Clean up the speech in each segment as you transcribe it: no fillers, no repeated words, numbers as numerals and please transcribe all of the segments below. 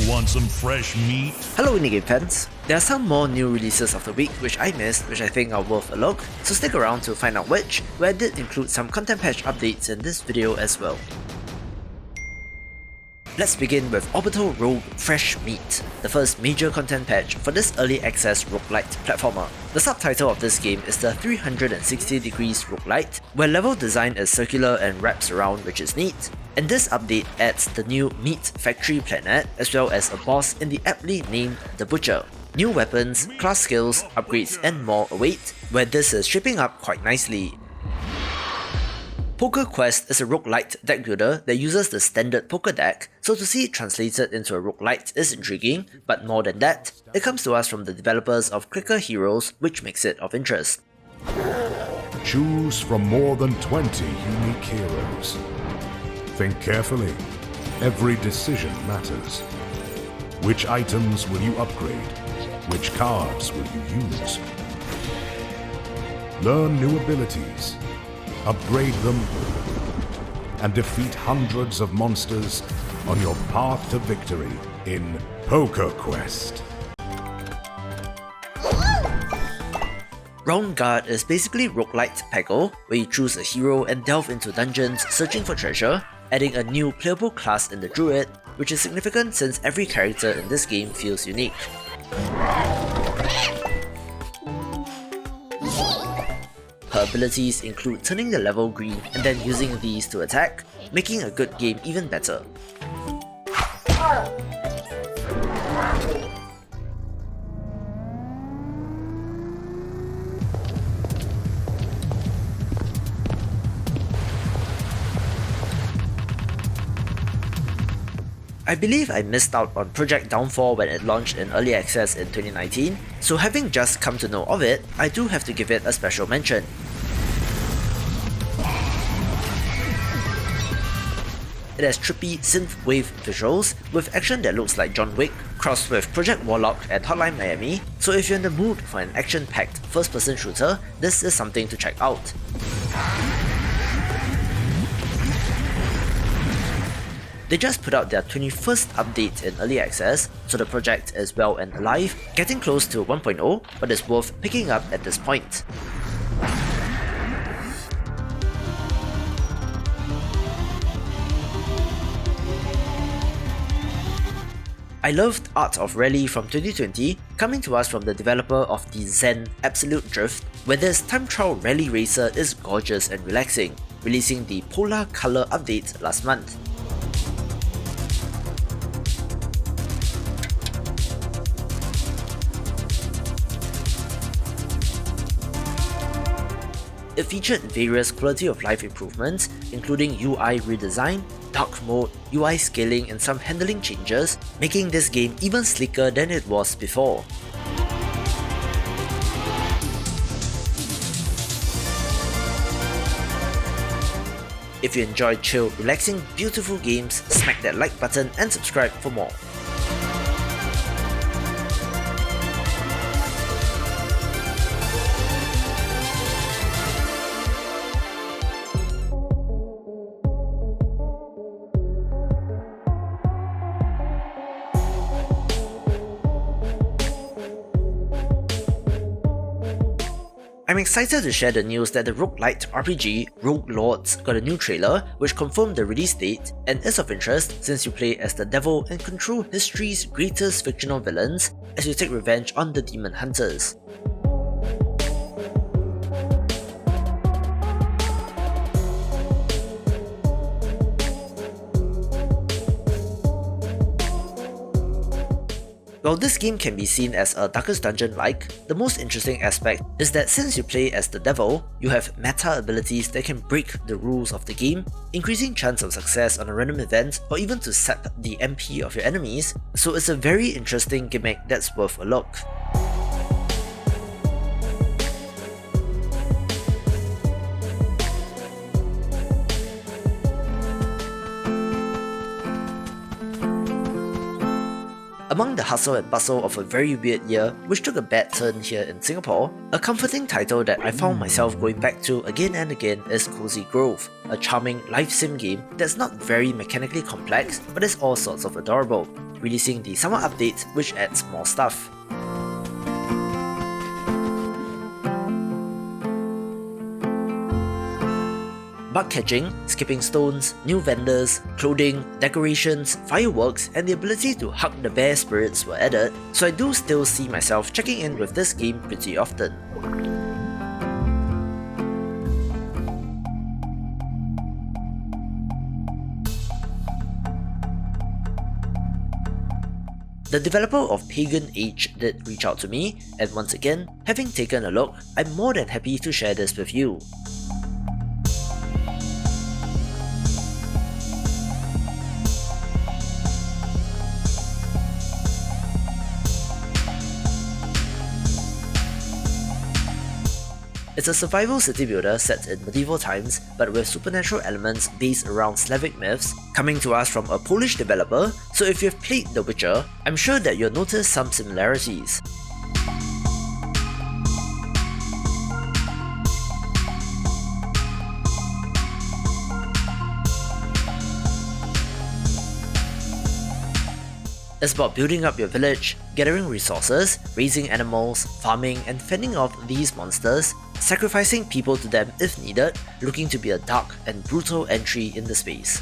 want some fresh meat? Hello Indie fans! There are some more new releases of the week which I missed, which I think are worth a look, so stick around to find out which, where I did include some content patch updates in this video as well. Let's begin with Orbital Rogue Fresh Meat, the first major content patch for this early access roguelite platformer. The subtitle of this game is the 360 degrees roguelite, where level design is circular and wraps around, which is neat. And this update adds the new Meat Factory planet, as well as a boss in the aptly named The Butcher. New weapons, class skills, upgrades and more await, where this is shaping up quite nicely. Poker Quest is a roguelite deck builder that uses the standard poker deck, so to see it translated into a roguelite is intriguing, but more than that, it comes to us from the developers of Clicker Heroes, which makes it of interest. Choose from more than 20 unique heroes. Think carefully. Every decision matters. Which items will you upgrade? Which cards will you use? Learn new abilities. Upgrade them, and defeat hundreds of monsters on your path to victory in Poker Quest. Roundguard is basically roguelite Peggle, where you choose a hero and delve into dungeons searching for treasure, adding a new playable class in the Druid, which is significant since every character in this game feels unique. Her abilities include turning the level green and then using these to attack, making a good game even better. I believe I missed out on Project Downfall when it launched in early access in 2019, so having just come to know of it, I do have to give it a special mention. It has trippy synthwave visuals with action that looks like John Wick, crossed with Project Warlock and Hotline Miami, so if you're in the mood for an action-packed first-person shooter, this is something to check out. They just put out their 21st update in early access, so the project is well and alive, getting close to 1.0, but is worth picking up at this point. I loved Art of Rally from 2020, coming to us from the developer of the Zen Absolute Drift, where this time trial rally racer is gorgeous and relaxing, releasing the polacolour update last month. It featured various quality of life improvements, including UI redesign, dark mode, UI scaling and some handling changes, making this game even slicker than it was before. If you enjoy chill, relaxing, beautiful games, smack that like button and subscribe for more. I'm excited to share the news that the roguelite RPG Rogue Lords got a new trailer which confirmed the release date and is of interest since you play as the devil and control history's greatest fictional villains as you take revenge on the demon hunters. While this game can be seen as a Darkest Dungeon-like, the most interesting aspect is that since you play as the devil, you have meta abilities that can break the rules of the game, increasing chance of success on a random event or even to sap the MP of your enemies, so it's a very interesting gimmick that's worth a look. Among the hustle and bustle of a very weird year, which took a bad turn here in Singapore, a comforting title that I found myself going back to again and again is Cozy Grove, a charming life sim game that's not very mechanically complex but is all sorts of adorable, releasing the summer update which adds more stuff. Bug catching, skipping stones, new vendors, clothing, decorations, fireworks, and the ability to hug the bear spirits were added, so I do still see myself checking in with this game pretty often. The developer of Pagan Age did reach out to me, and once again, having taken a look, I'm more than happy to share this with you. It's a survival city builder set in medieval times, but with supernatural elements based around Slavic myths, coming to us from a Polish developer, so if you've played The Witcher, I'm sure that you'll notice some similarities. It's about building up your village, gathering resources, raising animals, farming and fending off these monsters, sacrificing people to them if needed, looking to be a dark and brutal entry in the space.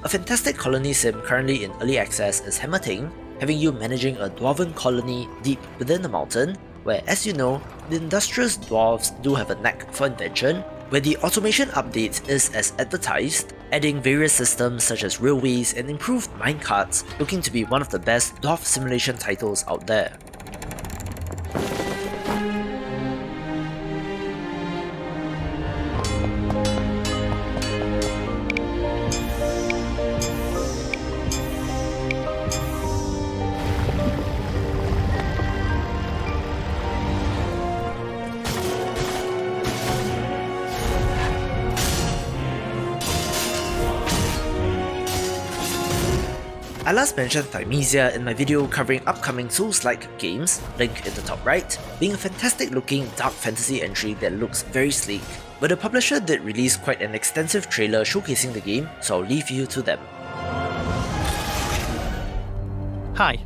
A fantastic colony sim currently in early access is Hammerting, having you managing a dwarven colony deep within the mountain, where, as you know, the industrious dwarves do have a knack for invention, where the automation update is as advertised, adding various systems such as railways and improved minecarts, looking to be one of the best dwarf simulation titles out there. I last mentioned Thymesia in my video covering upcoming Souls-like games, link in the top right, being a fantastic looking dark fantasy entry that looks very sleek, but the publisher did release quite an extensive trailer showcasing the game, so I'll leave you to them. Hi,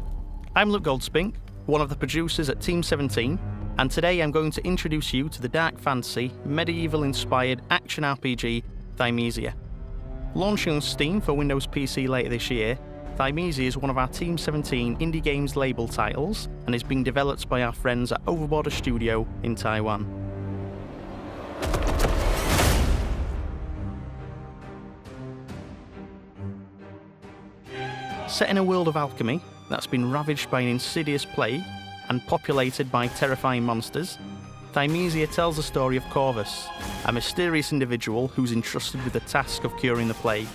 I'm Luke Goldspink, one of the producers at Team 17, and today I'm going to introduce you to the dark fantasy, medieval-inspired action RPG Thymesia. Launching on Steam for Windows PC later this year, Thymesia is one of our Team 17 Indie Games label titles and is being developed by our friends at Overborder Studio in Taiwan. Set in a world of alchemy that's been ravaged by an insidious plague and populated by terrifying monsters, Thymesia tells the story of Corvus, a mysterious individual who's entrusted with the task of curing the plague.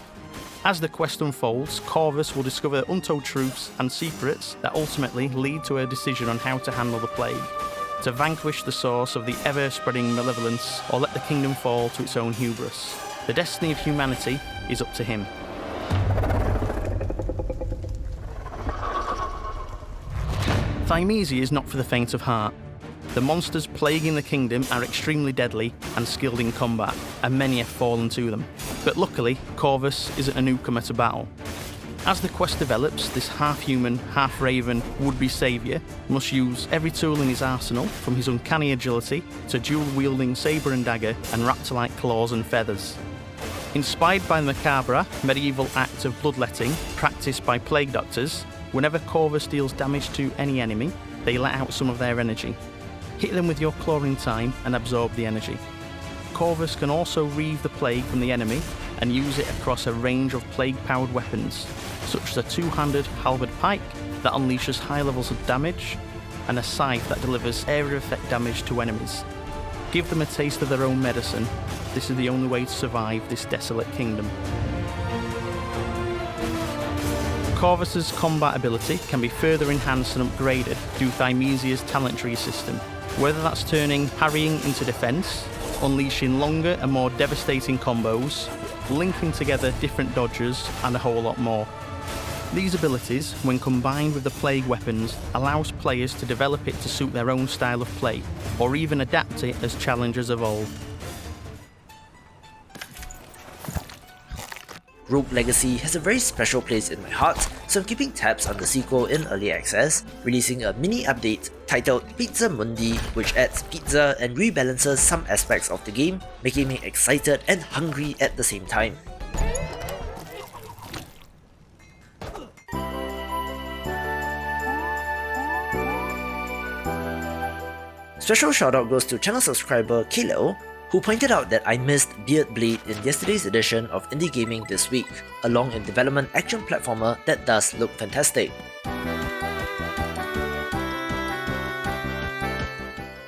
As the quest unfolds, Corvus will discover untold truths and secrets that ultimately lead to a decision on how to handle the plague, to vanquish the source of the ever-spreading malevolence or let the kingdom fall to its own hubris. The destiny of humanity is up to him. Thymesia is not for the faint of heart. The monsters plaguing the kingdom are extremely deadly and skilled in combat, and many have fallen to them. But luckily, Corvus isn't a newcomer to battle. As the quest develops, this half-human, half-raven would-be saviour must use every tool in his arsenal, from his uncanny agility to dual-wielding sabre and dagger and raptor-like claws and feathers. Inspired by the macabre, medieval act of bloodletting practiced by plague doctors, whenever Corvus deals damage to any enemy, they let out some of their energy. Hit them with your claw in time and absorb the energy. Corvus can also reave the plague from the enemy and use it across a range of plague-powered weapons, such as a two-handed halberd pike that unleashes high levels of damage, and a scythe that delivers area effect damage to enemies. Give them a taste of their own medicine. This is the only way to survive this desolate kingdom. Corvus's combat ability can be further enhanced and upgraded through Thymesia's talent tree system, whether that's turning parrying into defense, unleashing longer and more devastating combos, linking together different dodges, and a whole lot more. These abilities, when combined with the Plague weapons, allows players to develop it to suit their own style of play, or even adapt it as challenges evolve. Rogue Legacy has a very special place in my heart, so I'm keeping tabs on the sequel in early access, releasing a mini update titled Pizza Mundi, which adds pizza and rebalances some aspects of the game, making me excited and hungry at the same time. Special shoutout goes to channel subscriber Clement, who pointed out that I missed Beard Blade in yesterday's edition of Indie Gaming this week, a long in development action platformer that does look fantastic.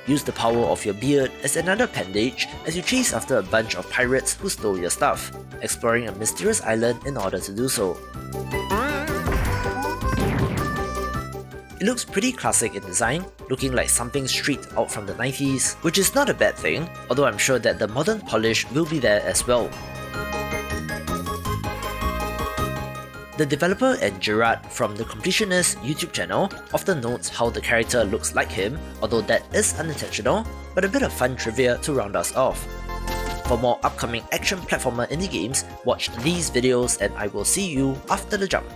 Use the power of your beard as another appendage as you chase after a bunch of pirates who stole your stuff, exploring a mysterious island in order to do so. It looks pretty classic in design, looking like something straight out from the 90s, which is not a bad thing, although I'm sure that the modern polish will be there as well. The developer and Gerard from the Completionist YouTube channel often notes how the character looks like him, although that is unintentional, but a bit of fun trivia to round us off. For more upcoming action platformer indie games, watch these videos and I will see you after the jump.